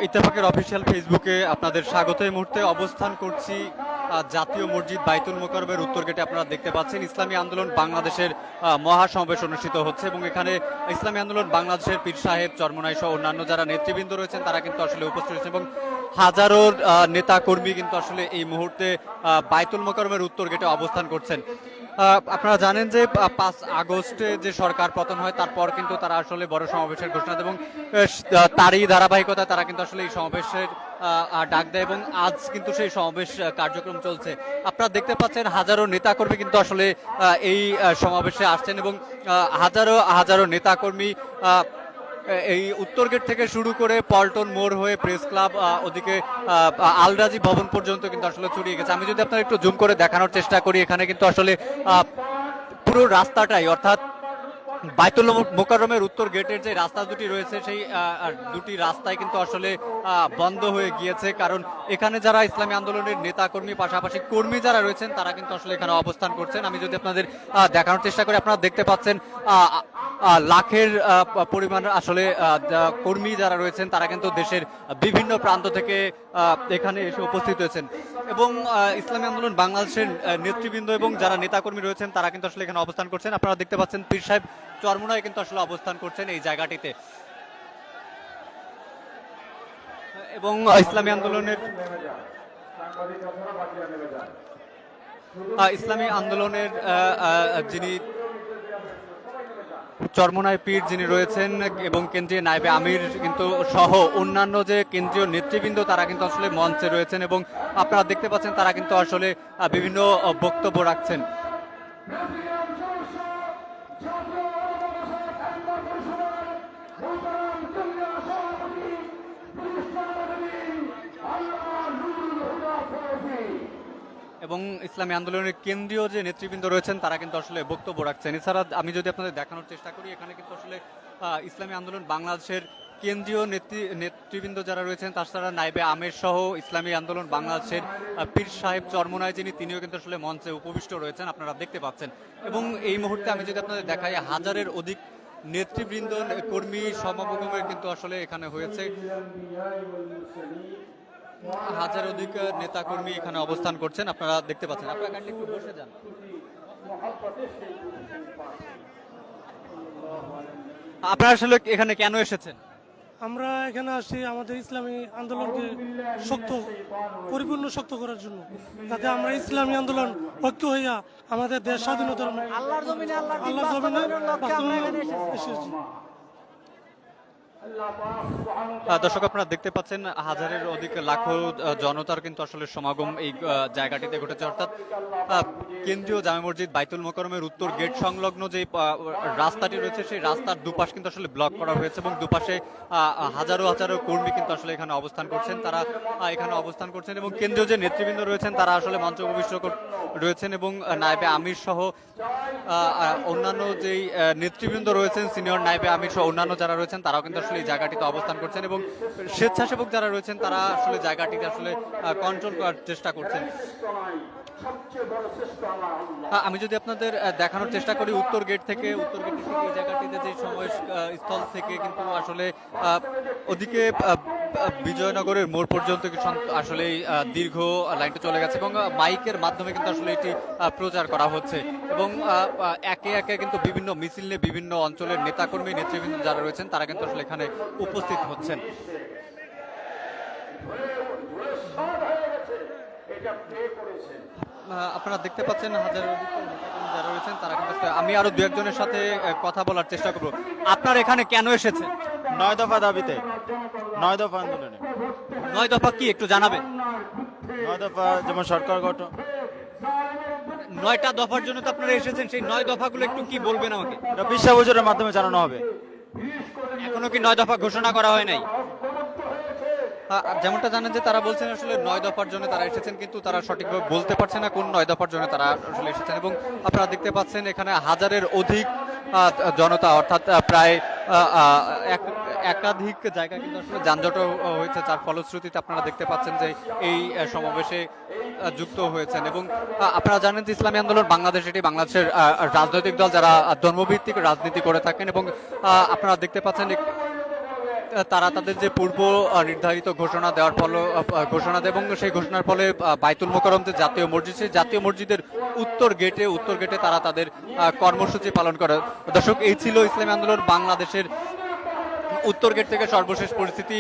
ইত্তেফাকের অফিসিয়াল ফেসবুকে আপনাদের স্বাগত। এই মুহূর্তে অবস্থান করছি জাতীয় মসজিদ বাইতুল মোকাররমের উত্তর গেটে। আপনারা দেখতে পাচ্ছেন ইসলামী আন্দোলন বাংলাদেশের মহাসমাবেশ অনুষ্ঠিত হচ্ছে এবং এখানে ইসলামী আন্দোলন বাংলাদেশের পীর সাহেব চরমনাই সহ অন্যান্য যারা নেতৃবৃন্দ রয়েছেন তারা কিন্তু আসলে উপস্থিত রয়েছেন এবং হাজারো নেতা কর্মী কিন্তু আসলে এই মুহূর্তে বাইতুল মোকাররমের উত্তর গেটে অবস্থান করছেন। আপনারা জানেন যে 5 আগস্টে যে সরকার পতন হয় তারপর কিন্তু তারা আসলে বড় সমাবেশের ঘোষণা দেয় এবং তারই ধারাবাহিকতায় তারা কিন্তু আসলে এই সমাবেশের ডাক দেয় এবং আজ কিন্তু সেই সমাবেশ কার্যক্রম চলছে। আপনারা দেখতে পাচ্ছেন হাজারো নেতাকর্মী কিন্তু আসলে এই সমাবেশে আসছেন এবং হাজারো হাজারো নেতাকর্মী এই উত্তর গেট থেকে শুরু করে পল্টন মোড় হয়ে প্রেস ক্লাব ওদিকে আলরাজি ভবন পর্যন্ত কিন্তু আসলে ছড়িয়ে গেছে। আমি যদি আপনার একটু জুম করে দেখানোর চেষ্টা করি, এখানে কিন্তু আসলে পুরো রাস্তাটাই অর্থাৎ বাইতুল মোকাররমের উত্তর গেটের যে রাস্তা দুটি রয়েছে সেই দুটি রাস্তায় কিন্তু আসলে বন্ধ হয়ে গিয়েছে, কারণ এখানে যারা ইসলামী আন্দোলনের নেতা কর্মী পাশাপাশি কর্মী যারা রয়েছেন তারা কিন্তু আসলে এখানে অবস্থান করছেন। আমি যদি আপনাদের দেখানোর চেষ্টা করি, আপনারা দেখতে পাচ্ছেন লাখের পরিমাণ আসলে কর্মী যারা রয়েছেন তারা কিন্তু দেশের বিভিন্ন প্রান্ত থেকে এখানে এসে উপস্থিত হয়েছেন এবং ইসলামী আন্দোলন বাংলাদেশের নেতৃবৃন্দ এবং যারা নেতাকর্মী রয়েছেন তারা কিন্তু আসলে এখানে অবস্থান করছেন। আপনারা দেখতে পাচ্ছেন পীর সাহেব চরমনায় কিন্তু আসলে অবস্থান করছেন এই জায়গাটিতে এবং ইসলামী আন্দোলনের যিনি চরমনায় পীর যিনি রয়েছেন এবং কেন্দ্রীয় নায়েবে আমির কিন্তু সহ অন্যান্য যে কেন্দ্রীয় নেতৃবৃন্দ তারা কিন্তু আসলে মঞ্চে রয়েছেন এবং আপনারা দেখতে পাচ্ছেন তারা কিন্তু আসলে বিভিন্ন বক্তব্য রাখছেন। এবং ইসলামী আন্দোলনের কেন্দ্রীয় যে নেতৃবৃন্দ রয়েছেন তারা কিন্তু আসলে বক্তব্য রাখছেন। এছাড়া আমি যদি আপনাদের দেখানোর চেষ্টা করি, এখানে কিন্তু আসলে ইসলামী আন্দোলন বাংলাদেশের কেন্দ্রীয় নেতৃবৃন্দ যারা রয়েছেন তাছাড়া নায়েবে আমির সহ ইসলামী আন্দোলন বাংলাদেশের পীর সাহেব চরমনায় তিনিও কিন্তু আসলে মঞ্চে উপবিষ্ট রয়েছেন, আপনারা দেখতে পাচ্ছেন। এবং এই মুহূর্তে আমি যদি আপনাদের দেখাই, হাজারের অধিক নেতৃবৃন্দ কর্মী সমাগমের কিন্তু আসলে এখানে হয়েছে। হাজার অধিক নেতা কর্মী এখানে অবস্থান করছেন, আপনারা দেখতে পাচ্ছেন। আপনারা একটু বসে যান। আপনারা আসলে এখানে কেন এসেছেন? আমরা এখানে আসি আমাদের ইসলামী আন্দোলনকে পরিপূর্ণ শক্ত করার জন্য, যাতে আমরা ইসলামী আন্দোলন ঐক্য হইয়া আমাদের দেশ স্বাধীনতার আল্লাহর জমিনে এসেছি। দর্শক, আপনারা দেখতে পাচ্ছেন হাজারের অধিক লাখো জনতার কিন্তু আসলে সমাগম এই জায়গাটিতে ঘটেছে, অর্থাৎ কেন্দ্রীয় জামে মসজিদ বাইতুল মোকাররমের উত্তর গেট সংলগ্ন যে রাস্তাটি রয়েছে সেই রাস্তার দুপাশ কিন্তু আসলে ব্লক করা হয়েছে এবং দুপাশে হাজারো হাজারো কর্মী কিন্তু আসলে এখানে অবস্থান করছেন, তারা এখানে অবস্থান করছেন এবং কেন্দ্রীয় যে নেতৃবৃন্দ রয়েছেন তারা আসলে মঞ্চে উপবিষ্ট রয়েছেন এবং নায়েবে আমির সহ অন্যান্য যেই নেতৃবৃন্দ রয়েছেন, সিনিয়র নায়েবে আমির সহ অন্যান্য যারা রয়েছেন তারাও কিন্তু এই জায়গাটিতে অবস্থান করছেন এবং স্বেচ্ছাসেবক যারা রয়েছেন তারা আসলে জায়গাটিকে আসলে কন্ট্রোল করার চেষ্টা করছেন। আমি যদি আপনাদের দেখানোর চেষ্টা করি, উত্তর গেট থেকে এই জায়গাটিতে যে সমাবেশ স্থল থেকে কিন্তু আসলে ওদিকে বিজয়নগরের মোড় পর্যন্ত আসলে দীর্ঘ লাইনটা চলে গেছে এবং মাইকের মাধ্যমে কিন্তু আসলে এটি প্রচার করা হচ্ছে এবং একে একে কিন্তু বিভিন্ন মিছিল নিয়ে বিভিন্ন অঞ্চলের নেতাকর্মী নেতৃবৃন্দ যারা রয়েছেন তারা কিন্তু আসলে এখানে উপস্থিত হচ্ছেন। আপনারা দেখতে পাচ্ছেন হাজারের যারা রয়েছেন তারা কিন্তু, আমি আরো দু একজনের সাথে কথা বলার চেষ্টা করব। আপনার এখানে কেন এসেছেন? 9 দফা দাবিতে, 9 দফা আন্দোলনে। 9 দফা কি একটু জানাবেন? 9 দফা যেমন সরকার গঠন। 9টা দফার জন্য তো আপনারা এসেছেন, সেই 9 দফাগুলো একটু কি বলবেন আমাকে? এটা বিশ্ব বজরের মাধ্যমে জানানো হবে। এখনো কি 9 দফা ঘোষণা করা হয় নাই? যেমনটা জানেন যে তারা বলছেন আসলে 9 দফার জন্য তারা এসেছেন, কিন্তু তারা সঠিকভাবে বলতে পারছে না কোন 9 দফার জন্য তারা আসলে এসেছেন এবং আপনারা দেখতে পাচ্ছেন এখানে হাজারের অধিক জনতা, অর্থাৎ প্রায় একাধিক জায়গায় কিন্তু আসলে যানজট হয়েছে, যার ফলশ্রুতিতে আপনারা দেখতে পাচ্ছেন যে এই সমাবেশে যুক্ত হয়েছেন। এবং আপনারা জানেন যে ইসলামী আন্দোলন বাংলাদেশ এটি বাংলাদেশের রাজনৈতিক দল যারা ধর্মভিত্তিক রাজনীতি করে থাকেন এবং আপনারা দেখতে পাচ্ছেন তারা তাদের যে পূর্ব নির্ধারিত ঘোষণা দেওয়ার ফলে ঘোষণা দেয় এবং সেই ঘোষণার ফলে বাইতুল মোকাররম যে জাতীয় মসজিদ, সেই জাতীয় মসজিদের উত্তর গেটে তারা তাদের কর্মসূচি পালন করে। দর্শক, এই ছিল ইসলামী আন্দোলন বাংলাদেশের উত্তর গেট থেকে সর্বশেষ পরিস্থিতি।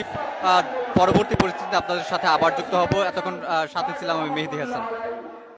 পরবর্তী পরিস্থিতিতে আপনাদের সাথে আবার যুক্ত হব। এতক্ষণ সাথে ছিলাম আমি মেহেদী হাসান।